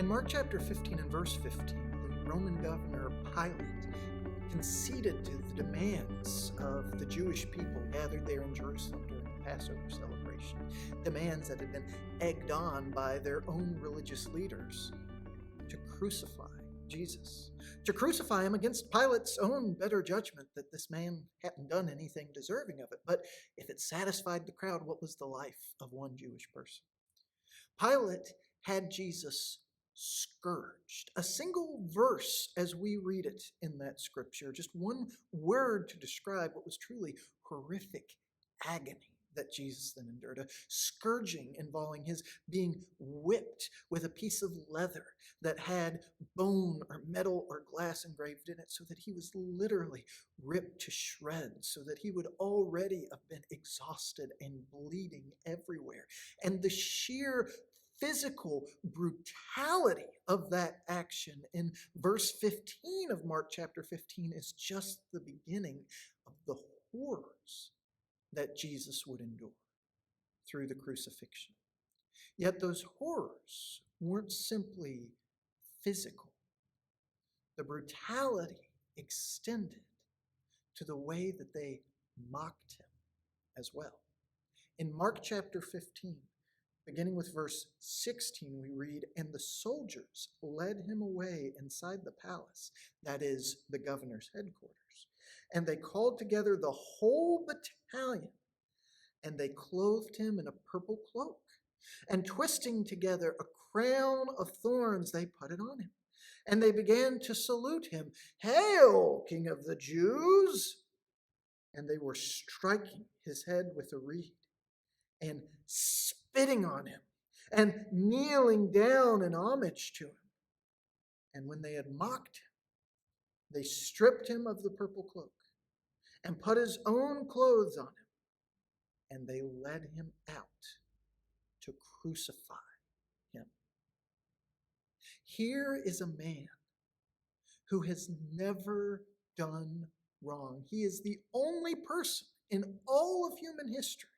In Mark chapter 15 and verse 15, the Roman governor Pilate conceded to the demands of the Jewish people gathered there in Jerusalem during the Passover celebration, demands that had been egged on by their own religious leaders to crucify Jesus, to crucify him against Pilate's own better judgment that this man hadn't done anything deserving of it. But if it satisfied the crowd, what was the life of one Jewish person? Pilate had Jesus scourged. A single verse as we read it in that scripture, just one word to describe what was truly horrific agony that Jesus then endured. A scourging involving his being whipped with a piece of leather that had bone or metal or glass engraved in it, so that he was literally ripped to shreds, so that he would already have been exhausted and bleeding everywhere. And the sheer physical brutality of that action in verse 15 of Mark chapter 15 is just the beginning of the horrors that Jesus would endure through the crucifixion. Yet those horrors weren't simply physical. The brutality extended to the way that they mocked him as well. In Mark chapter 15, beginning with verse 16, we read, "And the soldiers led him away inside the palace," that is, the governor's headquarters, "and they called together the whole battalion, and they clothed him in a purple cloak, and twisting together a crown of thorns, they put it on him. And they began to salute him, 'Hail, King of the Jews!' And they were striking his head with a reed, and spitting on him, and kneeling down in homage to him. And when they had mocked him, they stripped him of the purple cloak, and put his own clothes on him, and they led him out to crucify him." Here is a man who has never done wrong. He is the only person in all of human history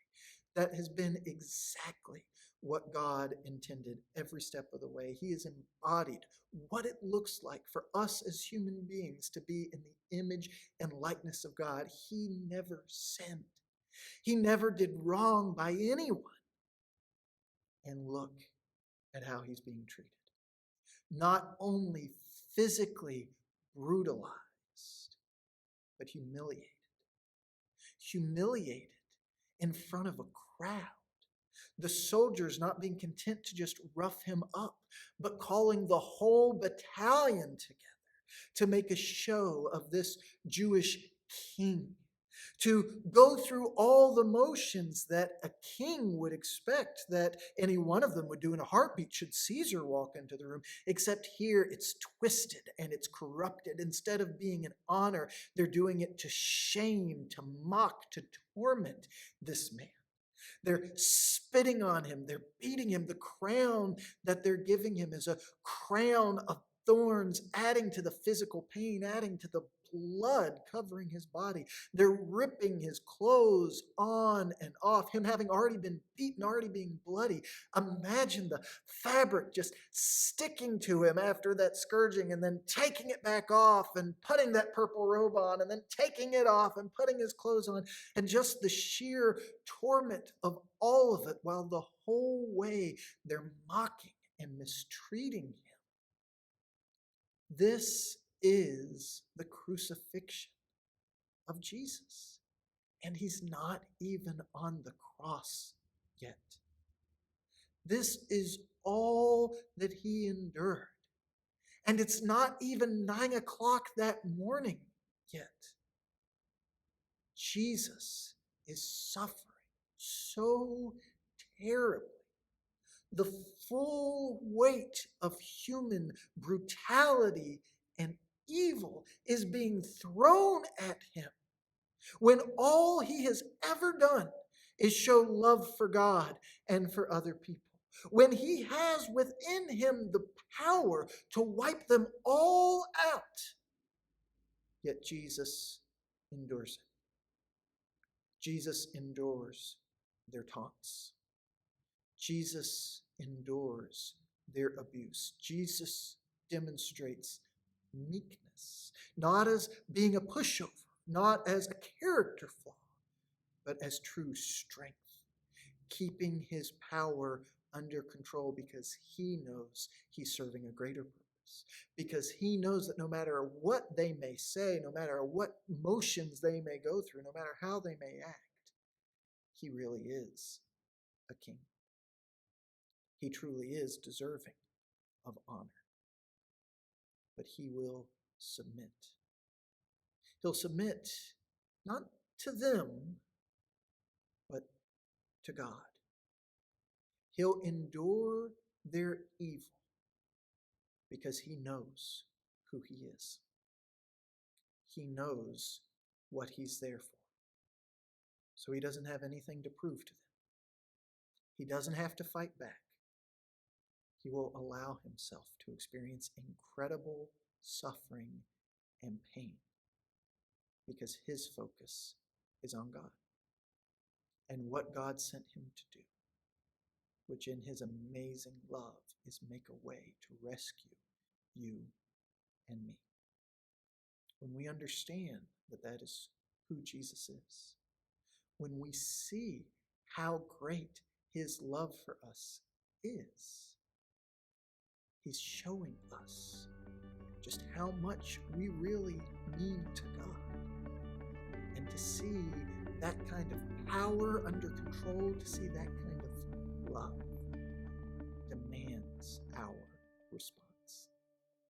that has been exactly what God intended every step of the way. He has embodied what it looks like for us as human beings to be in the image and likeness of God. He never sinned. He never did wrong by anyone. And look at how he's being treated. Not only physically brutalized, but humiliated. Humiliated in front of a crowd. The soldiers not being content to just rough him up, but calling the whole battalion together to make a show of this Jewish king, to go through all the motions that a king would expect that any one of them would do in a heartbeat should Caesar walk into the room, except here it's twisted and it's corrupted. Instead of being an honor, they're doing it to shame, to mock, to torment this man. They're spitting on him. They're beating him. The crown that they're giving him is a crown of thorns, adding to the physical pain, adding to the blood covering his body. They're ripping his clothes on and off, him having already been beaten, already being bloody. Imagine the fabric just sticking to him after that scourging, and then taking it back off and putting that purple robe on, and then taking it off and putting his clothes on, and just the sheer torment of all of it, while the whole way they're mocking and mistreating him. This is the crucifixion of Jesus. And he's not even on the cross yet. This is all that he endured. And it's not even 9 o'clock that morning yet. Jesus is suffering so terribly. The full weight of human brutality and evil is being thrown at him, when all he has ever done is show love for God and for other people, when he has within him the power to wipe them all out. Yet Jesus endures it. Jesus endures their taunts. Jesus endures their abuse. Jesus demonstrates meekness, not as being a pushover, not as a character flaw, but as true strength, keeping his power under control because he knows he's serving a greater purpose, because he knows that no matter what they may say, no matter what motions they may go through, no matter how they may act, he really is a king. He truly is deserving of honor. But he will submit. He'll submit not to them, but to God. He'll endure their evil because he knows who he is. He knows what he's there for. So he doesn't have anything to prove to them. He doesn't have to fight back. He will allow himself to experience incredible suffering and pain because his focus is on God and what God sent him to do, which in his amazing love is make a way to rescue you and me. When we understand that that is who Jesus is, when we see how great his love for us is, he's showing us just how much we really mean to God. And to see that kind of power under control, to see that kind of love,